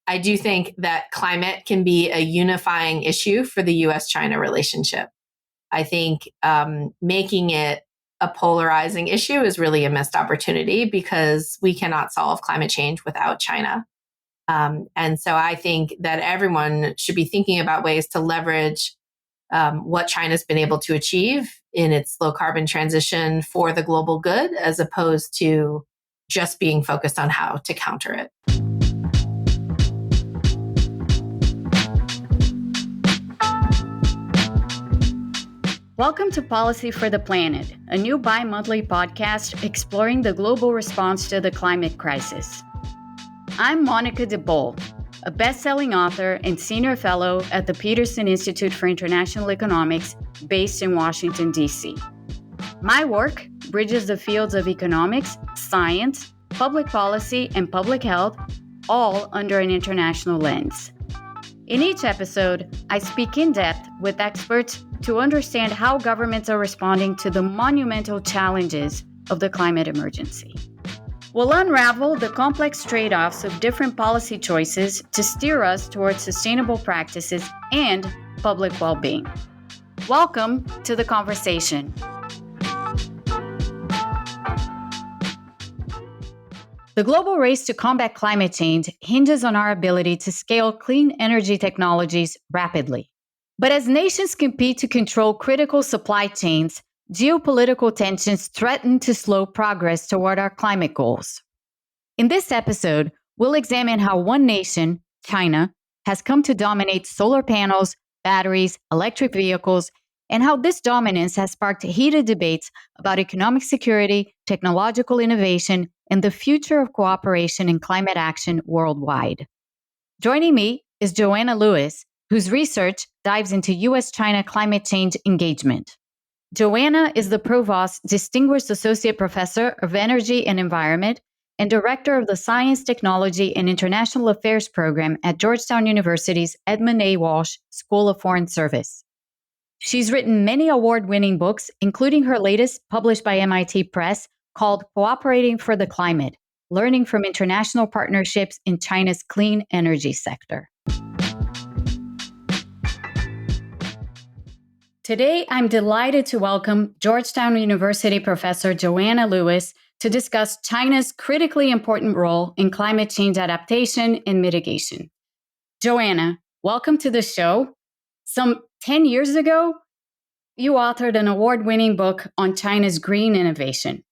I do think that climate can be a unifying issue for the US-China relationship. I think making it a polarizing issue is really a missed opportunity because we cannot solve climate change without China. And so I think that everyone should be thinking about ways to leverage what China's been able to achieve in its low carbon transition for the global good, as opposed to just being focused on how to counter it. Welcome to Policy for the Planet, a new bi-monthly podcast exploring the global response to the climate crisis. I'm Monica DeBoll, a best-selling author and senior fellow at the Peterson Institute for International Economics based in Washington, D.C. My work bridges the fields of economics, science, public policy, and public health, all under an international lens. In each episode, I speak in depth with experts to understand how governments are responding to the monumental challenges of the climate emergency. We'll unravel the complex trade-offs of different policy choices to steer us towards sustainable practices and public well-being. Welcome to the conversation. The global race to combat climate change hinges on our ability to scale clean energy technologies rapidly. But as nations compete to control critical supply chains, geopolitical tensions threaten to slow progress toward our climate goals. In this episode, we'll examine how one nation, China, has come to dominate solar panels, batteries, electric vehicles, and how this dominance has sparked heated debates about economic security, technological innovation, and the future of cooperation in climate action worldwide. Joining me is Joanna Lewis, whose research dives into US-China climate change engagement. Joanna is the Provost Distinguished Associate Professor of Energy and Environment and Director of the Science, Technology, and International Affairs Program at Georgetown University's Edmund A. Walsh School of Foreign Service. She's written many award-winning books, including her latest published by MIT Press called Cooperating for the Climate, Learning from International Partnerships in China's Clean Energy Sector. Today, I'm delighted to welcome Georgetown University Professor Joanna Lewis to discuss China's critically important role in climate change adaptation and mitigation. Joanna, welcome to the show. Some 10 years ago, you authored an award-winning book on China's green innovation.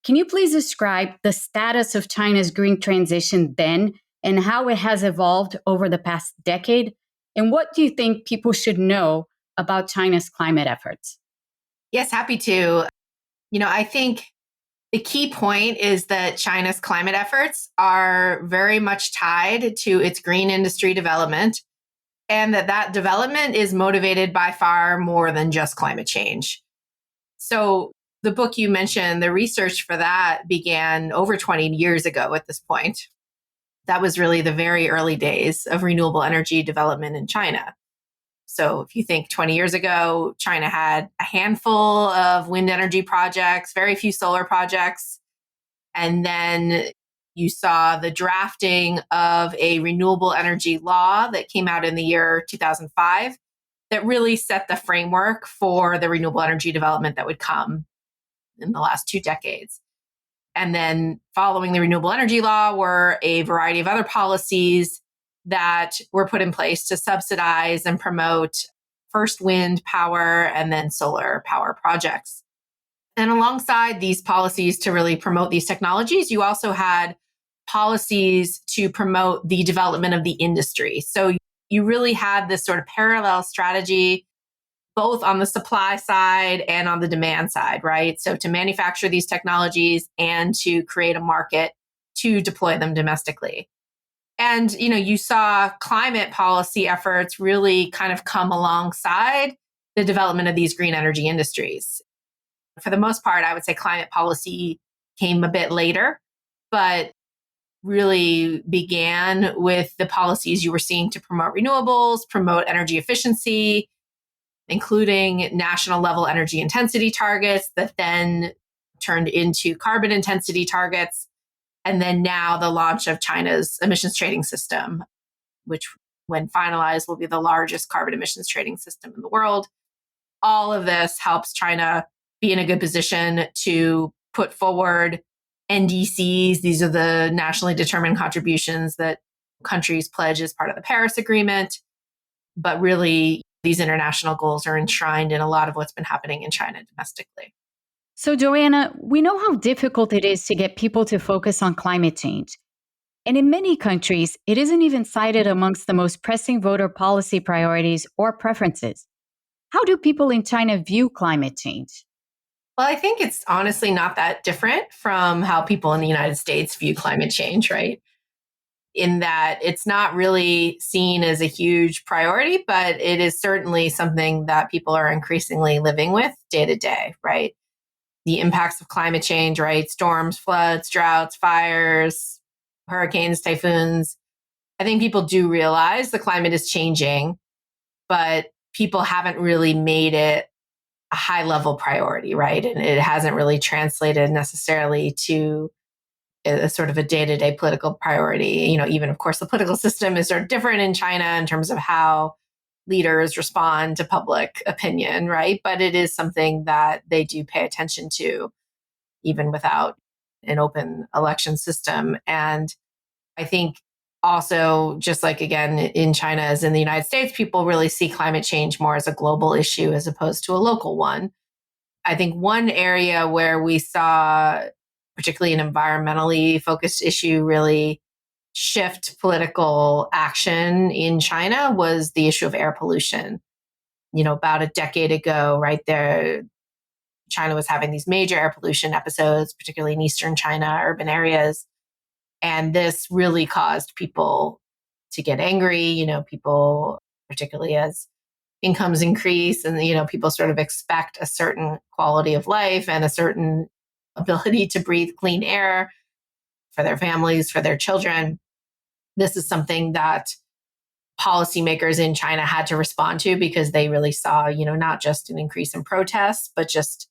Can you please describe the status of China's green transition then and how it has evolved over the past decade? And what do you think people should know about China's climate efforts? Yes, happy to. I think the key point is that China's climate efforts are very much tied to its green industry development, and that development is motivated by far more than just climate change. So the book you mentioned, the research for that began over 20 years ago at this point. That was really the very early days of renewable energy development in China. So if you think 20 years ago, China had a handful of wind energy projects, very few solar projects. And then you saw the drafting of a renewable energy law that came out in the year 2005 that really set the framework for the renewable energy development that would come in the last 2 decades. And then following the renewable energy law were a variety of other policies that were put in place to subsidize and promote first wind power and then solar power projects. And alongside these policies to really promote these technologies, you also had policies to promote the development of the industry. So you really had this sort of parallel strategy, both on the supply side and on the demand side, right? So to manufacture these technologies and to create a market to deploy them domestically. And, you saw climate policy efforts really kind of come alongside the development of these green energy industries. For the most part, I would say climate policy came a bit later, but really began with the policies you were seeing to promote renewables, promote energy efficiency, including national level energy intensity targets that then turned into carbon intensity targets. And then now the launch of China's emissions trading system. which when finalized will be the largest carbon emissions trading system in the world. All of this helps China be in a good position to put forward NDCs. These are the nationally determined contributions that countries pledge as part of the Paris Agreement. But really, these international goals are enshrined in a lot of what's been happening in China domestically. So, Joanna, we know how difficult it is to get people to focus on climate change. And in many countries, it isn't even cited amongst the most pressing voter policy priorities or preferences. How do people in China view climate change? Well, I think it's honestly not that different from how people in the United States view climate change, right? In that it's not really seen as a huge priority, but it is certainly something that people are increasingly living with day to day, right? The impacts of climate change, right? Storms, floods, droughts, fires, hurricanes, typhoons. I think people do realize the climate is changing, but people haven't really made it a high level priority, right? And it hasn't really translated necessarily to a sort of a day-to-day political priority. Even of course the political system is sort of different in China in terms of how leaders respond to public opinion, right? But it is something that they do pay attention to, even without an open election system. And I think also, just like again in China as in the United States, people really see climate change more as a global issue as opposed to a local one. I think one area where we saw, particularly an environmentally focused issue, really shift political action in China was the issue of air pollution. About a decade ago, right there, China was having these major air pollution episodes, particularly in eastern China, urban areas. And this really caused people to get angry, people, particularly as incomes increase and, people sort of expect a certain quality of life and a certain ability to breathe clean air for their families, for their children. This is something that policymakers in China had to respond to because they really saw, not just an increase in protests, but just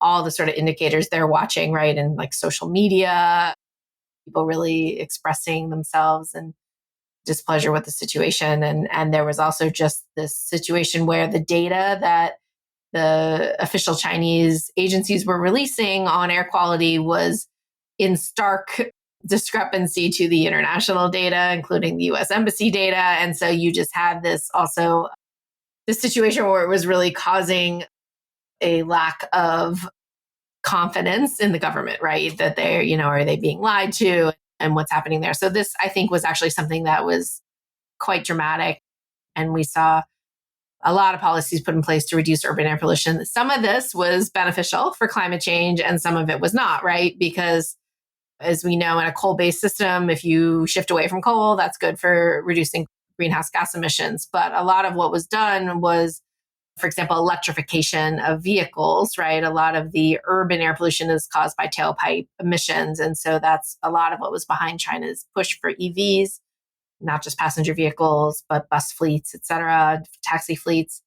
all the sort of indicators they're watching, right? And like social media, people really expressing themselves and displeasure with the situation. And there was also just this situation where the data that the official Chinese agencies were releasing on air quality was in stark discrepancy to the international data, including the US Embassy data. And so you just had this situation where it was really causing a lack of confidence in the government, right? That they're, are they being lied to and what's happening there? So this, I think, was actually something that was quite dramatic. And we saw a lot of policies put in place to reduce urban air pollution. Some of this was beneficial for climate change and some of it was not, right? Because as we know, in a coal-based system, if you shift away from coal, that's good for reducing greenhouse gas emissions. But a lot of what was done was, for example, electrification of vehicles, right? A lot of the urban air pollution is caused by tailpipe emissions. And so that's a lot of what was behind China's push for EVs, not just passenger vehicles, but bus fleets, et cetera, taxi fleets.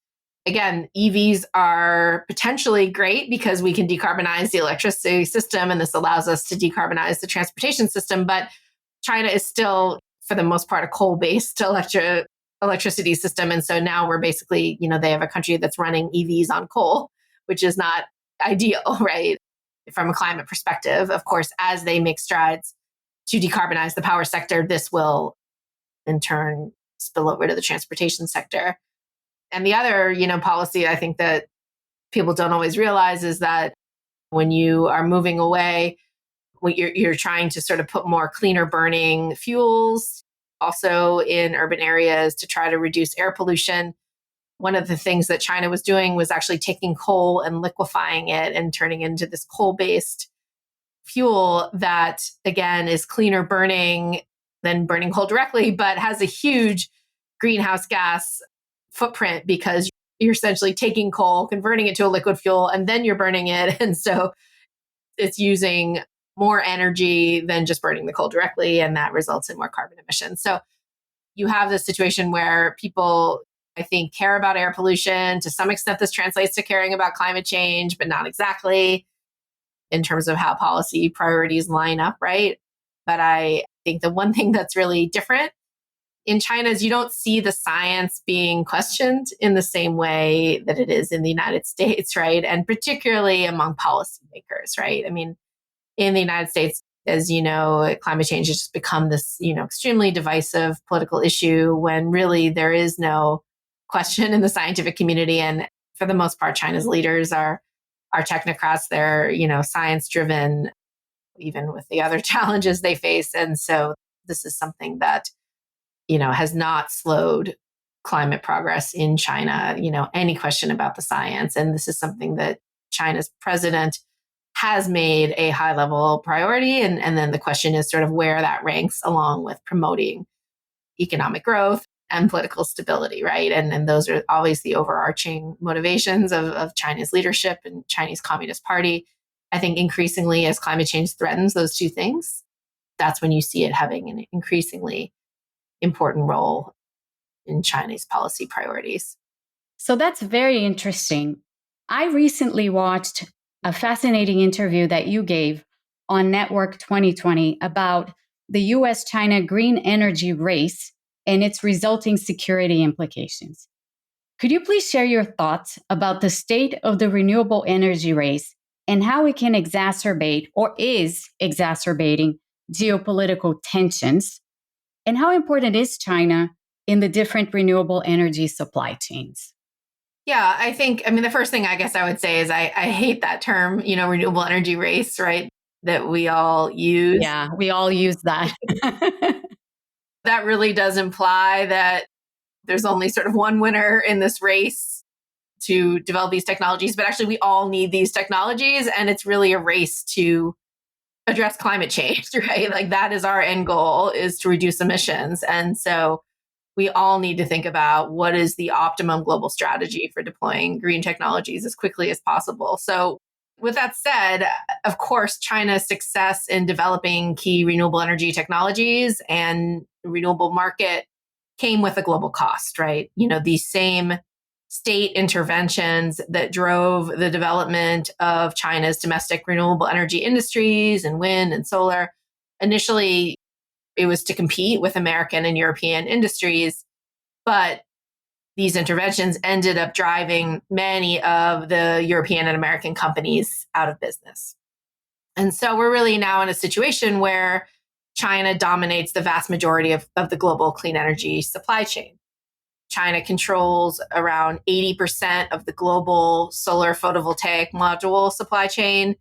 Again, EVs are potentially great because we can decarbonize the electricity system, and this allows us to decarbonize the transportation system. But China is still, for the most part, a coal-based electricity system. And so now we're basically, they have a country that's running EVs on coal, which is not ideal, right? From a climate perspective. Of course, as they make strides to decarbonize the power sector, this will in turn spill over to the transportation sector. And the other, policy I think that people don't always realize is that when you are moving away, when you're trying to sort of put more cleaner burning fuels also in urban areas to try to reduce air pollution. One of the things that China was doing was actually taking coal and liquefying it and turning it into this coal-based fuel that, again, is cleaner burning than burning coal directly, but has a huge greenhouse gas footprint because you're essentially taking coal, converting it to a liquid fuel, and then you're burning it. And so it's using more energy than just burning the coal directly, and that results in more carbon emissions. So you have this situation where people, I think, care about air pollution. To some extent, this translates to caring about climate change, but not exactly in terms of how policy priorities line up, right? But I think the one thing that's really different in China is you don't see the science being questioned in the same way that it is in the United States, right? And particularly among policymakers, right? I mean, in the United States, as you know, climate change has just become this, extremely divisive political issue when really there is no question in the scientific community. And for the most part, China's leaders are technocrats. They're, science driven, even with the other challenges they face. And so this is something that, has not slowed climate progress in China, any question about the science. And this is something that China's president has made a high level priority. And then the question is sort of where that ranks along with promoting economic growth and political stability, right? And those are always the overarching motivations of China's leadership and Chinese Communist Party. I think increasingly as climate change threatens those two things, that's when you see it having an increasingly important role in Chinese policy priorities. So that's very interesting. I recently watched a fascinating interview that you gave on Network 2020 about the US China green energy race and its resulting security implications. Could you please share your thoughts about the state of the renewable energy race and how it can exacerbate or is exacerbating geopolitical tensions? And how important is China in the different renewable energy supply chains? Yeah, the first thing I guess I would say is I hate that term, renewable energy race, right? That we all use. Yeah, we all use that. That really does imply that there's only sort of one winner in this race to develop these technologies, but actually we all need these technologies. And it's really a race to address climate change, right? Like that is our end goal, is to reduce emissions. And so we all need to think about what is the optimum global strategy for deploying green technologies as quickly as possible. So with that said, of course, China's success in developing key renewable energy technologies and the renewable market came with a global cost, right? These same state interventions that drove the development of China's domestic renewable energy industries and wind and solar. Initially, it was to compete with American and European industries, but these interventions ended up driving many of the European and American companies out of business. And so we're really now in a situation where China dominates the vast majority of the global clean energy supply chain. China controls around 80% of the global solar photovoltaic module supply chain.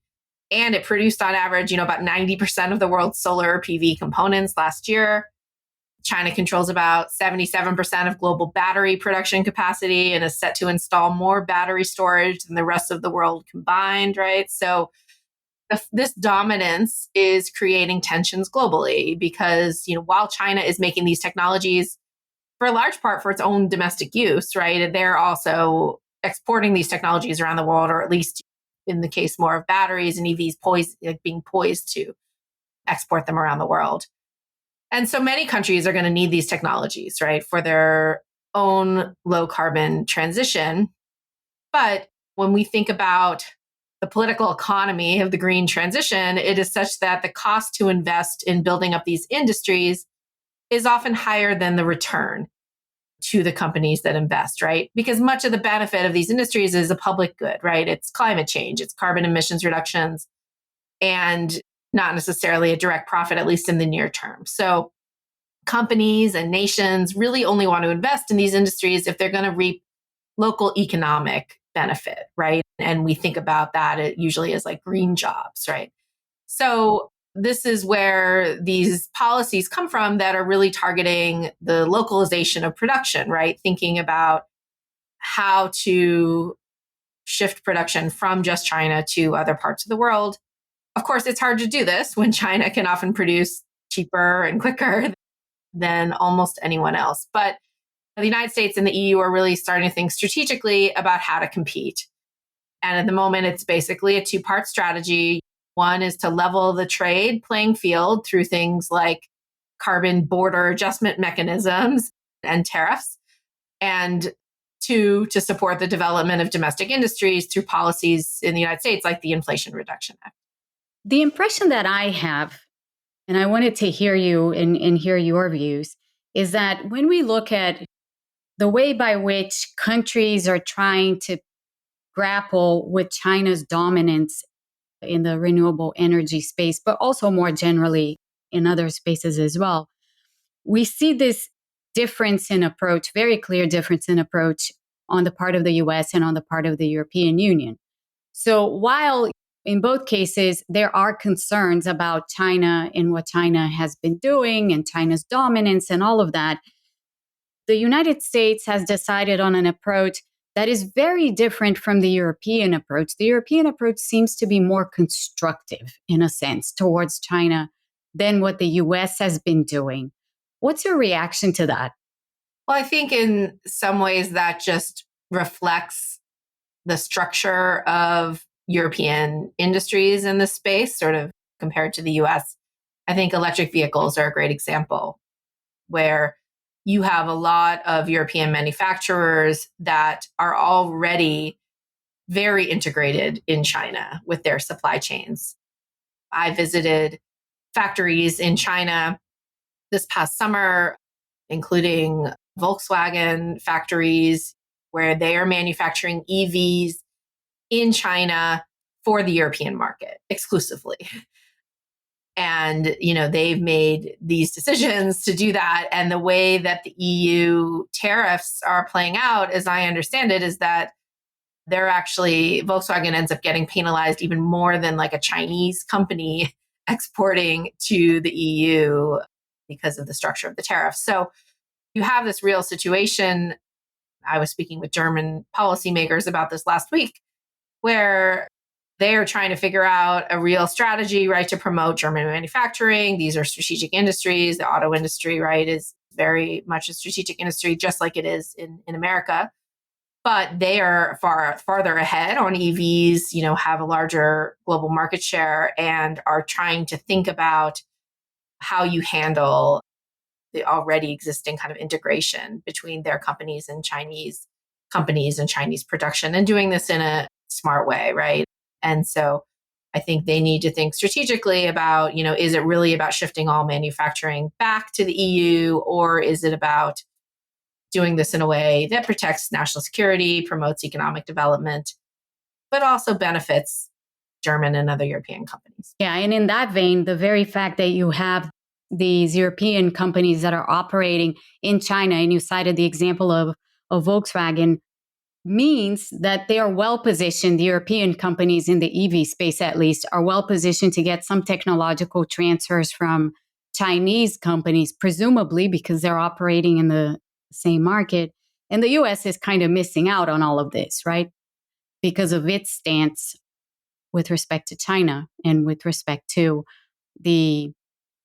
And it produced on average, about 90% of the world's solar PV components last year. China controls about 77% of global battery production capacity and is set to install more battery storage than the rest of the world combined, right? So this dominance is creating tensions globally because, while China is making these technologies for a large part for its own domestic use, right? They're also exporting these technologies around the world, or at least in the case more of batteries and EVs being poised to export them around the world. And so many countries are going to need these technologies, right, for their own low carbon transition. But when we think about the political economy of the green transition, it is such that the cost to invest in building up these industries is often higher than the return to the companies that invest, right? Because much of the benefit of these industries is a public good, right? It's climate change, it's carbon emissions reductions, and not necessarily a direct profit, at least in the near term. So companies and nations really only want to invest in these industries if they're going to reap local economic benefit, right? And we think about that usually as like green jobs, right? So this is where these policies come from that are really targeting the localization of production, right? Thinking about how to shift production from just China to other parts of the world. Of course, it's hard to do this when China can often produce cheaper and quicker than almost anyone else. But the United States and the EU are really starting to think strategically about how to compete. And at the moment, it's basically a two-part strategy. One is to level the trade playing field through things like carbon border adjustment mechanisms and tariffs. And two, to support the development of domestic industries through policies in the United States like the Inflation Reduction Act. The impression that I have, and I wanted to hear you and hear your views, is that when we look at the way by which countries are trying to grapple with China's dominance in the renewable energy space, but also more generally in other spaces as well, we see this difference in approach, very clear difference in approach on the part of the US and on the part of the European Union. So while in both cases, there are concerns about China and what China has been doing and China's dominance and all of that, the United States has decided on an approach that is very different from the European approach. The European approach seems to be more constructive, in a sense, towards China than what the US has been doing. What's your reaction to that? Well, I think in some ways that just reflects the structure of European industries in this space, sort of compared to the US. I think electric vehicles are a great example where you have a lot of European manufacturers that are already very integrated in China with their supply chains. I visited factories in China this past summer, including Volkswagen factories, where they are manufacturing EVs in China for the European market exclusively. And, they've made these decisions to do that. And the way that the EU tariffs are playing out, as I understand it, is that Volkswagen ends up getting penalized even more than like a Chinese company exporting to the EU because of the structure of the tariff. So you have this real situation. I was speaking with German policymakers about this last week, where they are trying to figure out a real strategy, right, to promote German manufacturing. These are strategic industries. The auto industry, right, is very much a strategic industry, just like it is in America. But they are farther ahead on EVs, have a larger global market share and are trying to think about how you handle the already existing kind of integration between their companies and Chinese companies and Chinese production, and doing this in a smart way, right? And so I think they need to think strategically about, is it really about shifting all manufacturing back to the EU, or is it about doing this in a way that protects national security, promotes economic development, but also benefits German and other European companies? Yeah, and in that vein, the very fact that you have these European companies that are operating in China, and you cited the example of Volkswagen, means that they are well positioned. The European companies in the EV space, at least, are well positioned to get some technological transfers from Chinese companies, presumably because they're operating in the same market. And the US is kind of missing out on all of this, right? Because of its stance with respect to China and with respect to the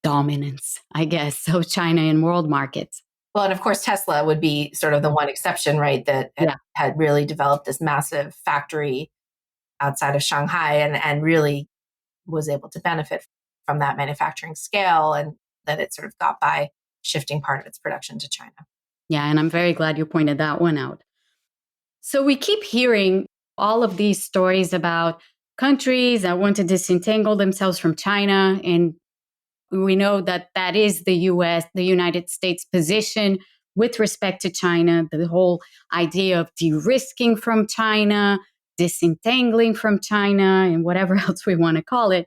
dominance, I guess, of China in world markets. Well, and of course, Tesla would be sort of the one exception, right, that had really developed this massive factory outside of Shanghai and really was able to benefit from that manufacturing scale, and that it sort of got by shifting part of its production to China. Yeah, and I'm very glad you pointed that one out. So we keep hearing all of these stories about countries that want to disentangle themselves from China, and we know that that is the US, the United States position with respect to China, the whole idea of de-risking from China, disentangling from China, and whatever else we want to call it,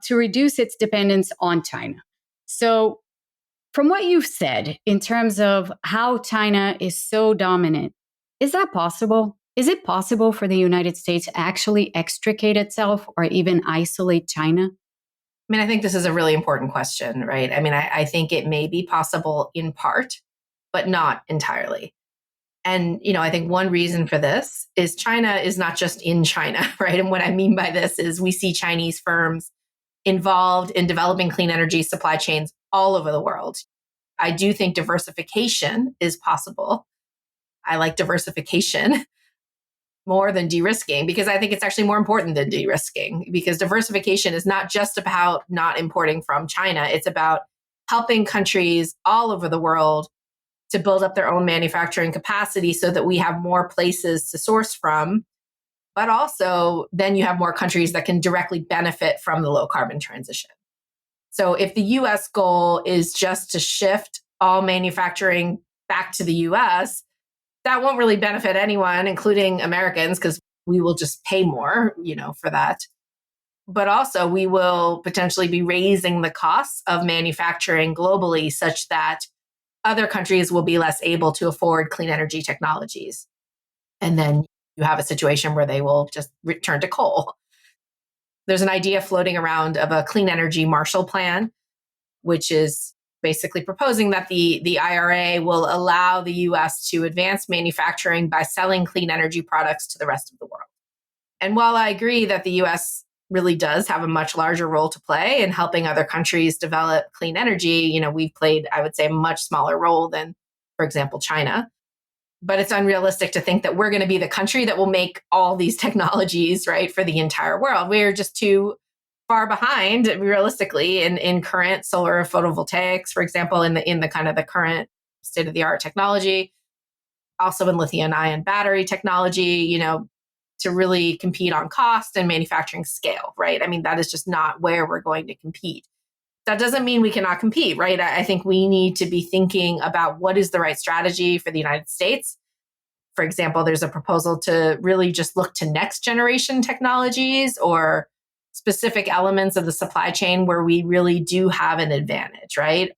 to reduce its dependence on China. So from what you've said in terms of how China is so dominant, is that possible? Is it possible for the United States to actually extricate itself or even isolate China? I mean, I think this is a really important question, right? I mean, I think it may be possible in part, but not entirely. And, I think one reason for this is China is not just in China, right? And what I mean by this is we see Chinese firms involved in developing clean energy supply chains all over the world. I do think diversification is possible. I like diversification more than de-risking, because I think it's actually more important than de-risking, because diversification is not just about not importing from China. It's about helping countries all over the world to build up their own manufacturing capacity so that we have more places to source from. But also then you have more countries that can directly benefit from the low carbon transition. So if the US goal is just to shift all manufacturing back to the US, that won't really benefit anyone, including Americans, because we will just pay more, for that. But also we will potentially be raising the costs of manufacturing globally such that other countries will be less able to afford clean energy technologies. And then you have a situation where they will just return to coal. There's an idea floating around of a clean energy Marshall Plan, which is basically proposing that the IRA will allow the US to advance manufacturing by selling clean energy products to the rest of the world. And while I agree that the US really does have a much larger role to play in helping other countries develop clean energy, we've played, I would say, a much smaller role than, for example, China. But it's unrealistic to think that we're going to be the country that will make all these technologies, right, for the entire world. We're just too far behind, realistically, in current solar photovoltaics, for example, in the kind of the current state of the art technology, also in lithium ion battery technology, to really compete on cost and manufacturing scale, right? I mean, that is just not where we're going to compete. That doesn't mean we cannot compete, right? I think we need to be thinking about what is the right strategy for the United States. For example, there's a proposal to really just look to next generation technologies or specific elements of the supply chain where we really do have an advantage, right?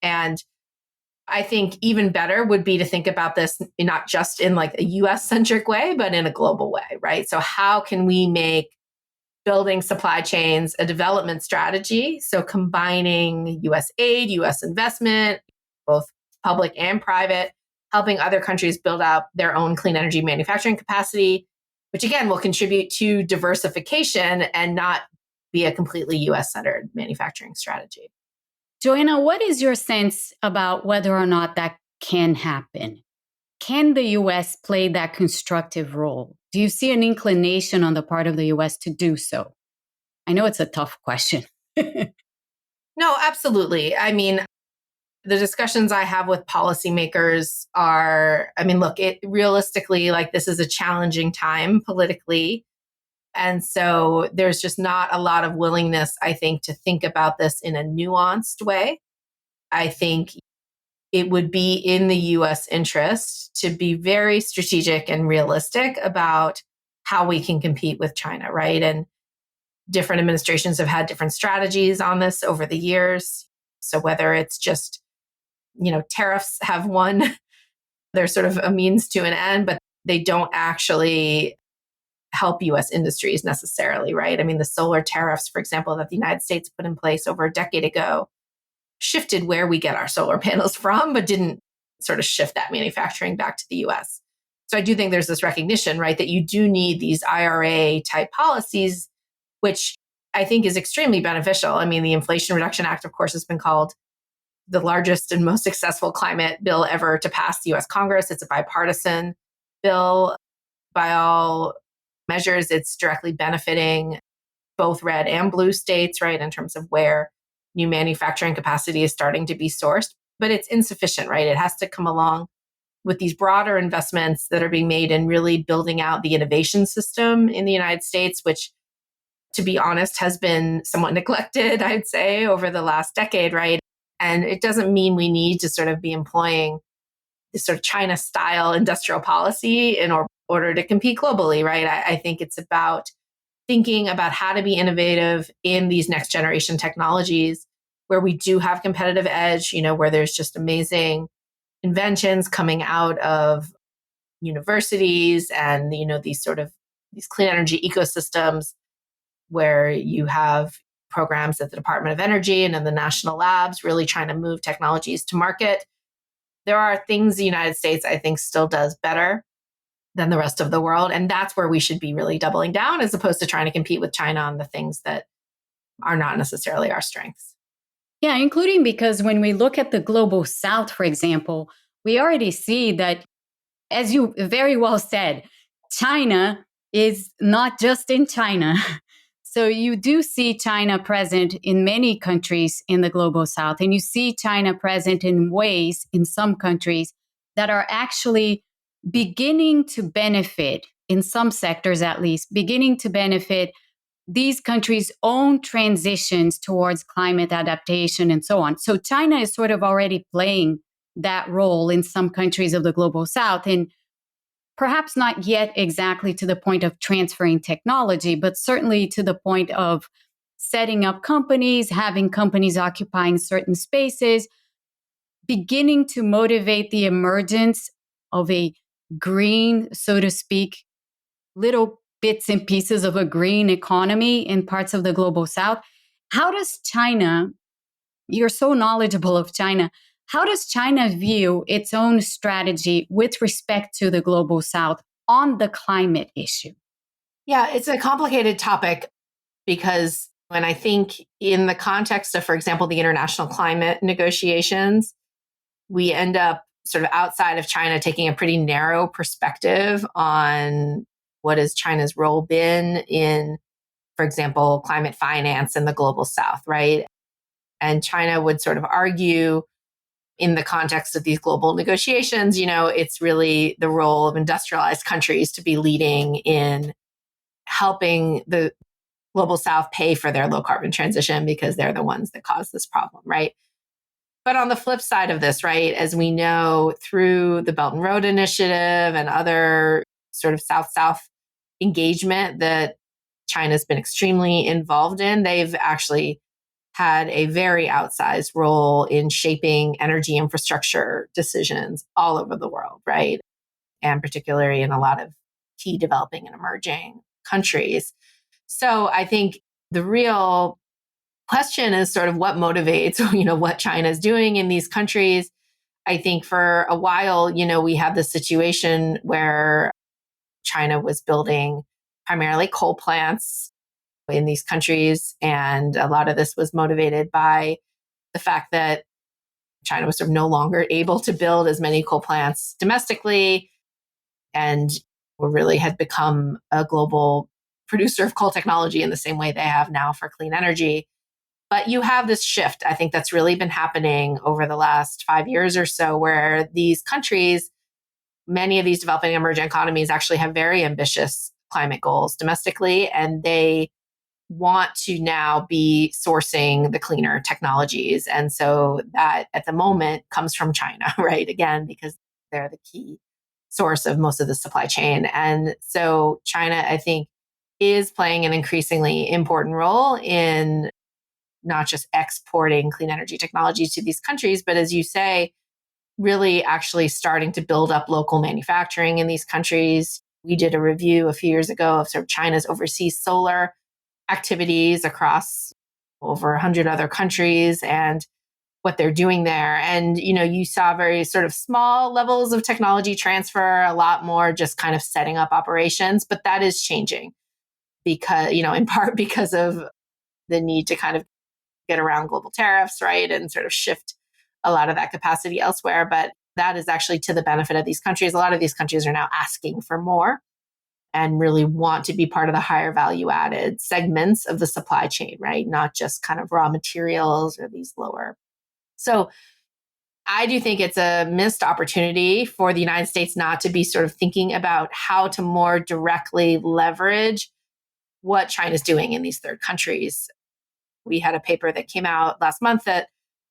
And I think even better would be to think about this not just in like a US centric way, but in a global way, right? So how can we make building supply chains a development strategy? So combining US aid, US investment, both public and private, helping other countries build out their own clean energy manufacturing capacity, which again will contribute to diversification and not be a completely US centered manufacturing strategy. Joanna, what is your sense about whether or not that can happen? Can the US play that constructive role? Do you see an inclination on the part of the US to do so? I know it's a tough question. No, absolutely. I mean, the discussions I have with policymakers are, look, it realistically, like this is a challenging time politically. And so there's just not a lot of willingness, I think, to think about this in a nuanced way. I think it would be in the US interest to be very strategic and realistic about how we can compete with China, right? And different administrations have had different strategies on this over the years. So whether it's just, tariffs have one, they're sort of a means to an end, but they don't actually help US industries necessarily, right? I mean, the solar tariffs, for example, that the United States put in place over a decade ago shifted where we get our solar panels from, but didn't sort of shift that manufacturing back to the US. So I do think there's this recognition, right, that you do need these IRA type policies, which I think is extremely beneficial. I mean, the Inflation Reduction Act, of course, has been called the largest and most successful climate bill ever to pass the US Congress. It's a bipartisan bill. By all measures, it's directly benefiting both red and blue states, right, in terms of where new manufacturing capacity is starting to be sourced. But it's insufficient, right? It has to come along with these broader investments that are being made in really building out the innovation system in the United States, which, to be honest, has been somewhat neglected, I'd say, over the last decade, right? And it doesn't mean we need to sort of be employing this sort of China style industrial policy in order to compete globally, right? I think it's about thinking about how to be innovative in these next generation technologies where we do have competitive edge, where there's just amazing inventions coming out of universities and, these clean energy ecosystems where you have programs at the Department of Energy and in the national labs really trying to move technologies to market. There are things the United States, I think, still does better than the rest of the world. And that's where we should be really doubling down as opposed to trying to compete with China on the things that are not necessarily our strengths. Yeah, including because when we look at the global south, for example, we already see that, as you very well said, China is not just in China. So you do see China present in many countries in the global south, and you see China present in ways in some countries that are actually beginning to benefit, in some sectors at least, beginning to benefit these countries' own transitions towards climate adaptation and so on. So China is sort of already playing that role in some countries of the global south, and perhaps not yet exactly to the point of transferring technology, but certainly to the point of setting up companies, having companies occupying certain spaces, beginning to motivate the emergence of a green, so to speak, little bits and pieces of a green economy in parts of the global south. How does China, you're so knowledgeable of China, how does China view its own strategy with respect to the global south on the climate issue? Yeah, it's a complicated topic because when I think in the context of, for example, the international climate negotiations, we end up sort of outside of China taking a pretty narrow perspective on what has China's role been in, for example, climate finance in the global south, right? And China would sort of argue in the context of these global negotiations, it's really the role of industrialized countries to be leading in helping the global south pay for their low carbon transition because they're the ones that cause this problem, right? But on the flip side of this, right, as we know through the Belt and Road Initiative and other sort of South-South engagement that China's been extremely involved in, they've actually had a very outsized role in shaping energy infrastructure decisions all over the world, right? And particularly in a lot of key developing and emerging countries. So I think the real question is sort of what motivates, what China is doing in these countries. I think for a while, we had this situation where China was building primarily coal plants in these countries. And a lot of this was motivated by the fact that China was sort of no longer able to build as many coal plants domestically and really had become a global producer of coal technology in the same way they have now for clean energy. But you have this shift, I think, that's really been happening over the last 5 years or so, where these countries, many of these developing emerging economies actually have very ambitious climate goals domestically, and they want to now be sourcing the cleaner technologies. And so that at the moment comes from China, right? Again, because they're the key source of most of the supply chain. And so China, I think, is playing an increasingly important role in not just exporting clean energy technologies to these countries, but as you say, really actually starting to build up local manufacturing in these countries. We did a review a few years ago of sort of China's overseas solar activities across over 100 other countries and what they're doing there. And, you saw very sort of small levels of technology transfer, a lot more just kind of setting up operations, but that is changing because, in part because of the need to kind of get around global tariffs, right? And sort of shift a lot of that capacity elsewhere. But that is actually to the benefit of these countries. A lot of these countries are now asking for more and really want to be part of the higher value added segments of the supply chain, right? Not just kind of raw materials or these lower. So I do think it's a missed opportunity for the United States not to be sort of thinking about how to more directly leverage what China's doing in these third countries. We had a paper that came out last month that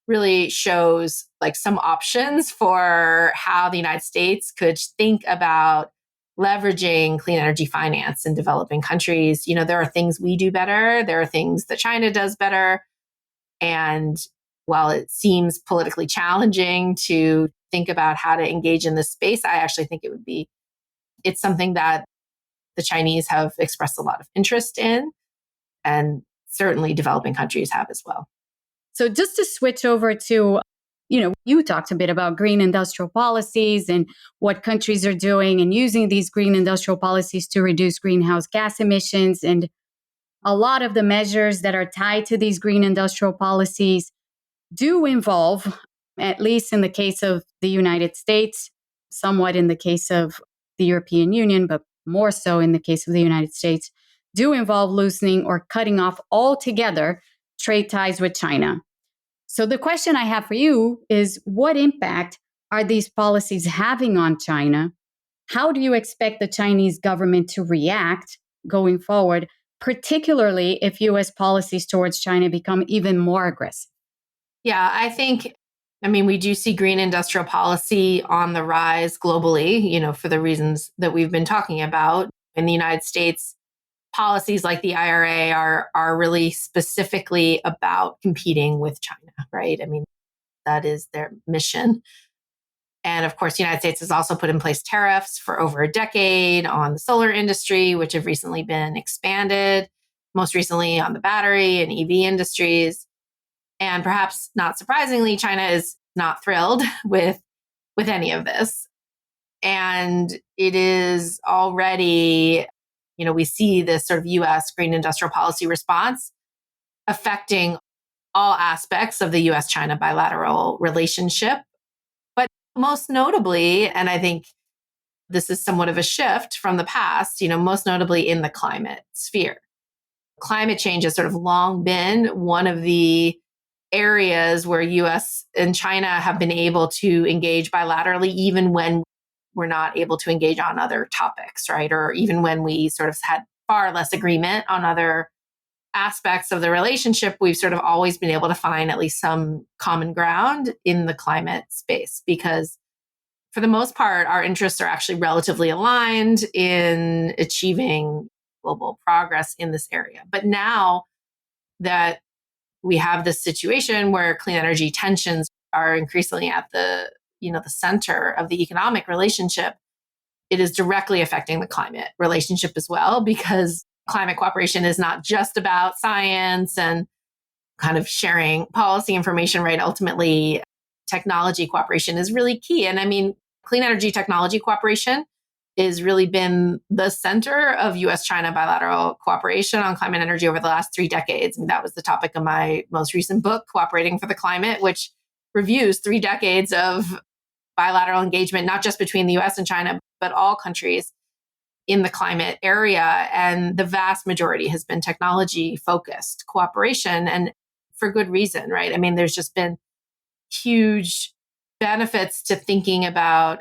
really shows like some options for how the United States could think about leveraging clean energy finance in developing countries. There are things we do better. There are things that China does better. And while it seems politically challenging to think about how to engage in this space, I actually think it's something that the Chinese have expressed a lot of interest in. And certainly developing countries have as well. So just to switch over to, you talked a bit about green industrial policies and what countries are doing and using these green industrial policies to reduce greenhouse gas emissions. And a lot of the measures that are tied to these green industrial policies do involve, at least in the case of the United States, somewhat in the case of the European Union, but more so in the case of the United States, do involve loosening or cutting off altogether trade ties with China. So the question I have for you is, what impact are these policies having on China? How do you expect the Chinese government to react going forward, particularly if US policies towards China become even more aggressive? Yeah, we do see green industrial policy on the rise globally, for the reasons that we've been talking about. In the United States, policies like the IRA are really specifically about competing with China, right? That is their mission. And of course, the United States has also put in place tariffs for over a decade on the solar industry, which have recently been expanded, most recently on the battery and EV industries. And perhaps not surprisingly, China is not thrilled with any of this. And it is already, we see this sort of US green industrial policy response affecting all aspects of the US China bilateral relationship. But most notably, and I think this is somewhat of a shift from the past, most notably in the climate sphere. Climate change has sort of long been one of the areas where US and China have been able to engage bilaterally, even when we're not able to engage on other topics, right? Or even when we sort of had far less agreement on other aspects of the relationship, we've sort of always been able to find at least some common ground in the climate space, because for the most part, our interests are actually relatively aligned in achieving global progress in this area. But now that we have this situation where clean energy tensions are increasingly at the center of the economic relationship, it is directly affecting the climate relationship as well, because climate cooperation is not just about science and kind of sharing policy information, right? Ultimately, technology cooperation is really key. And clean energy technology cooperation has really been the center of US China bilateral cooperation on climate energy over the last 3 decades. And that was the topic of my most recent book, Cooperating for the Climate, which reviews 3 decades of bilateral engagement, not just between the US and China, but all countries in the climate area. And the vast majority has been technology focused cooperation, and for good reason, right? There's just been huge benefits to thinking about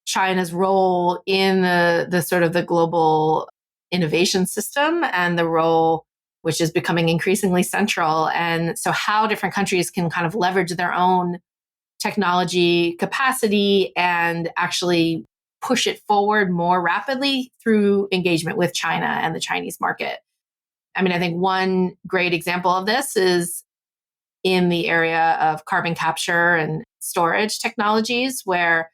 China's role in the sort of the global innovation system, and the role which is becoming increasingly central. And so how different countries can kind of leverage their own technology capacity and actually push it forward more rapidly through engagement with China and the Chinese market. I think one great example of this is in the area of carbon capture and storage technologies, where,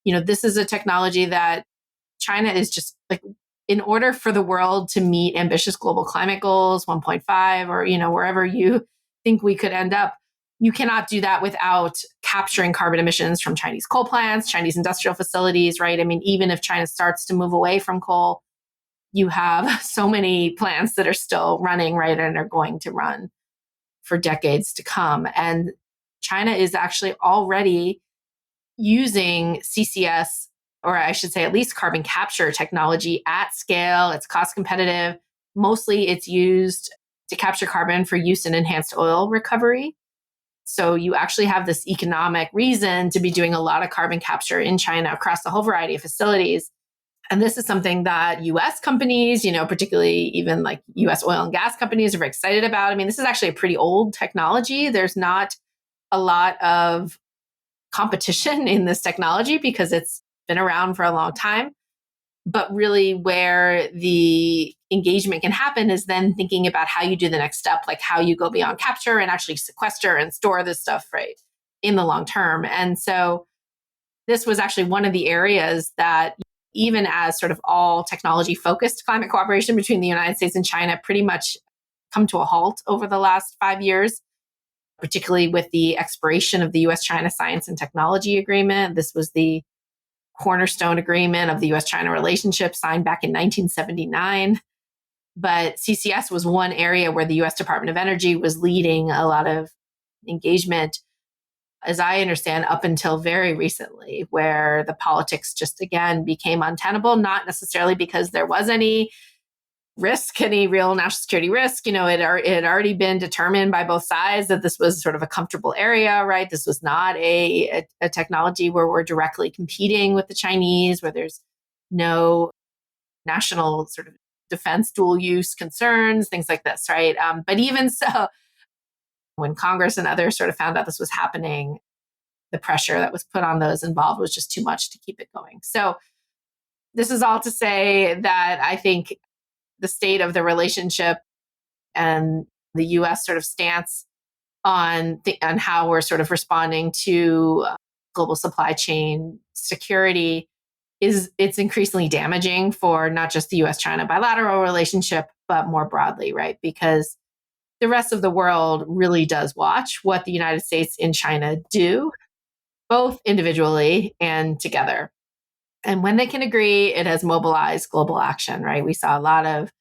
this is a technology that China is just like, in order for the world to meet ambitious global climate goals, 1.5, or, wherever you think we could end up, you cannot do that without capturing carbon emissions from Chinese coal plants, Chinese industrial facilities, right? Even if China starts to move away from coal, you have so many plants that are still running, right? And are going to run for decades to come. And China is actually already using CCS, or I should say at least carbon capture technology at scale. It's cost competitive. Mostly it's used to capture carbon for use in enhanced oil recovery. So you actually have this economic reason to be doing a lot of carbon capture in China across a whole variety of facilities. And this is something that US companies, particularly even like US oil and gas companies, are very excited about. This is actually a pretty old technology. There's not a lot of competition in this technology because it's been around for a long time. But really where the engagement can happen is then thinking about how you do the next step, like how you go beyond capture and actually sequester and store this stuff, right, in the long term. And so this was actually one of the areas that, even as sort of all technology focused climate cooperation between the United States and China pretty much come to a halt over the last 5 years, particularly with the expiration of the US China Science and Technology Agreement. This was the cornerstone agreement of the US China relationship signed back in 1979. But CCS was one area where the US Department of Energy was leading a lot of engagement, as I understand, up until very recently, where the politics just again became untenable, not necessarily because there was any risk, any real national security risk. It had already been determined by both sides that this was sort of a comfortable area, right? This was not a technology where we're directly competing with the Chinese, where there's no national sort of defense dual use concerns, things like this, right? But even so, when Congress and others sort of found out this was happening, the pressure that was put on those involved was just too much to keep it going. So this is all to say that I think the state of the relationship and the US sort of stance on how we're sort of responding to global supply chain security it's increasingly damaging for not just the US-China bilateral relationship, but more broadly, right? Because the rest of the world really does watch what the United States and China do, both individually and together. And when they can agree, it has mobilized global action, right? We saw a lot of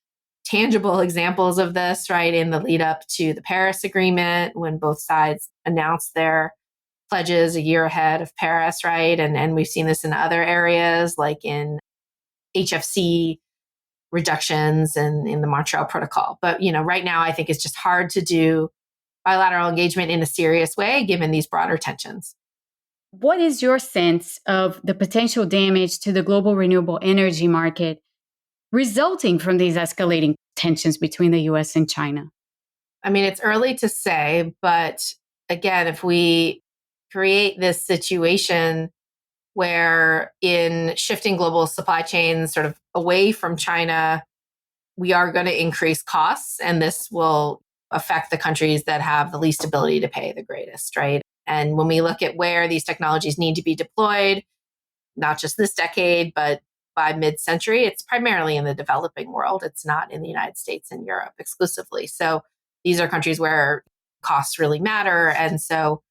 tangible examples of this, right, in the lead up to the Paris Agreement when both sides announced their pledges a year ahead of Paris, right? And we've seen this in other areas like in HFC reductions and in the Montreal Protocol. But, right now I think it's just hard to do bilateral engagement in a serious way given these broader tensions. What is your sense of the potential damage to the global renewable energy market resulting from these escalating tensions between the US and China? I mean, it's early to say, but again, if we create this situation where in shifting global supply chains sort of away from China, we are going to increase costs, and this will affect the countries that have the least ability to pay the greatest, right? And when we look at where these technologies need to be deployed, not just this decade, but by mid-century, it's primarily in the developing world. It's not in the United States and Europe exclusively. So these are countries where costs really matter. And so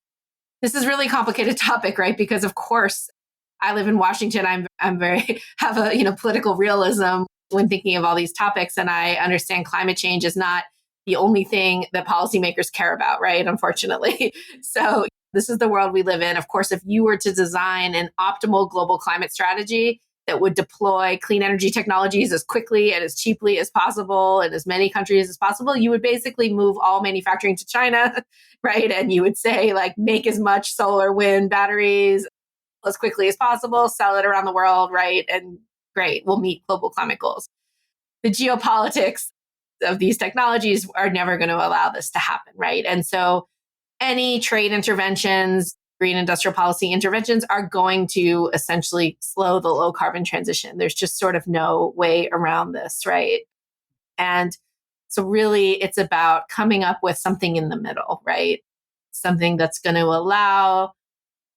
this is a really complicated topic, right? Because of course, I live in Washington. I'm very have a political realism when thinking of all these topics, and I understand climate change is not the only thing that policymakers care about, right? Unfortunately, so this is the world we live in. Of course, if you were to design an optimal global climate strategy that would deploy clean energy technologies as quickly and as cheaply as possible in as many countries as possible, you would basically move all manufacturing to China, right? And you would say, like, make as much solar, wind, batteries as quickly as possible, sell it around the world, right? And great, we'll meet global climate goals. The geopolitics of these technologies are never going to allow this to happen, right? And so any trade interventions, green industrial policy interventions are going to essentially slow the low carbon transition. There's just sort of no way around this, right? And so really it's about coming up with something in the middle, right? Something that's going to allow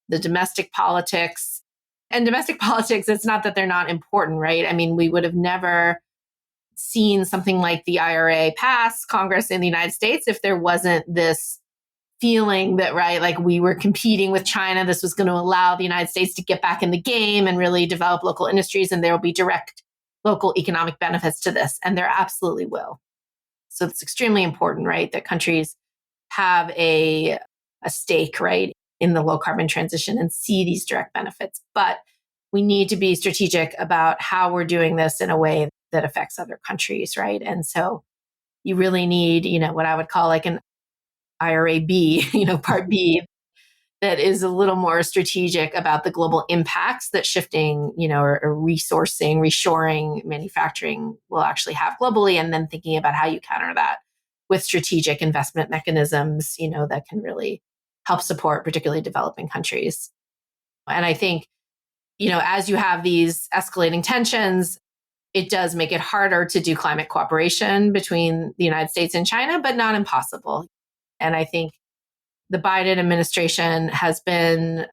the domestic politics. And domestic politics, it's not that they're not important, right? I mean, we would have never seen something like the IRA pass Congress in the United States if there wasn't this feeling that, right, like we were competing with China. This was going to allow the United States to get back in the game and really develop local industries, and there will be direct local economic benefits to this. And there absolutely will. So it's extremely important, right, that countries have a stake, right, in the low carbon transition and see these direct benefits. But we need to be strategic about how we're doing this in a way that affects other countries, right? And so you really need, what I would call like an IRA B, part B, that is a little more strategic about the global impacts that shifting, or resourcing, reshoring manufacturing will actually have globally. And then thinking about how you counter that with strategic investment mechanisms, that can really help support particularly developing countries. And I think, as you have these escalating tensions, it does make it harder to do climate cooperation between the United States and China, but not impossible. And I think the Biden administration has been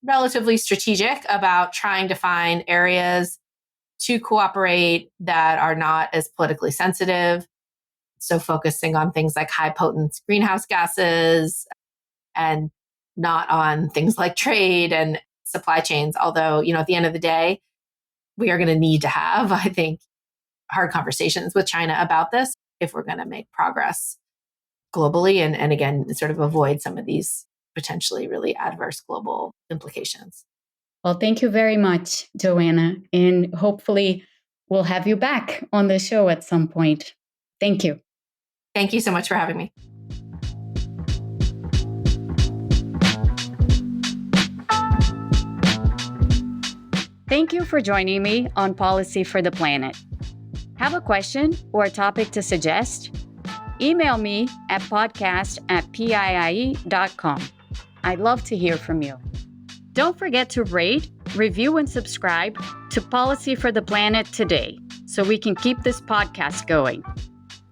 relatively strategic about trying to find areas to cooperate that are not as politically sensitive. So focusing on things like high potent greenhouse gases and not on things like trade and supply chains. Although, at the end of the day, we are going to need to have, I think, hard conversations with China about this if we're going to make progress globally and again, sort of avoid some of these potentially really adverse global implications. Well, thank you very much, Joanna. And hopefully we'll have you back on the show at some point. Thank you. Thank you so much for having me. Thank you for joining me on Policy for the Planet. Have a question or a topic to suggest? Email me at podcast@piie.com. I'd love to hear from you. Don't forget to rate, review, and subscribe to Policy for the Planet today so we can keep this podcast going.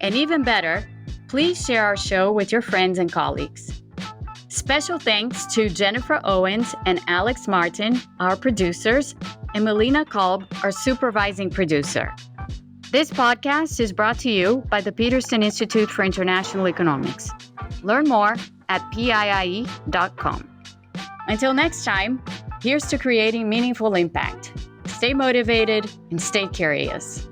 And even better, please share our show with your friends and colleagues. Special thanks to Jennifer Owens and Alex Martin, our producers, and Melina Kolb, our supervising producer. This podcast is brought to you by the Peterson Institute for International Economics. Learn more at piie.com. Until next time, here's to creating meaningful impact. Stay motivated and stay curious.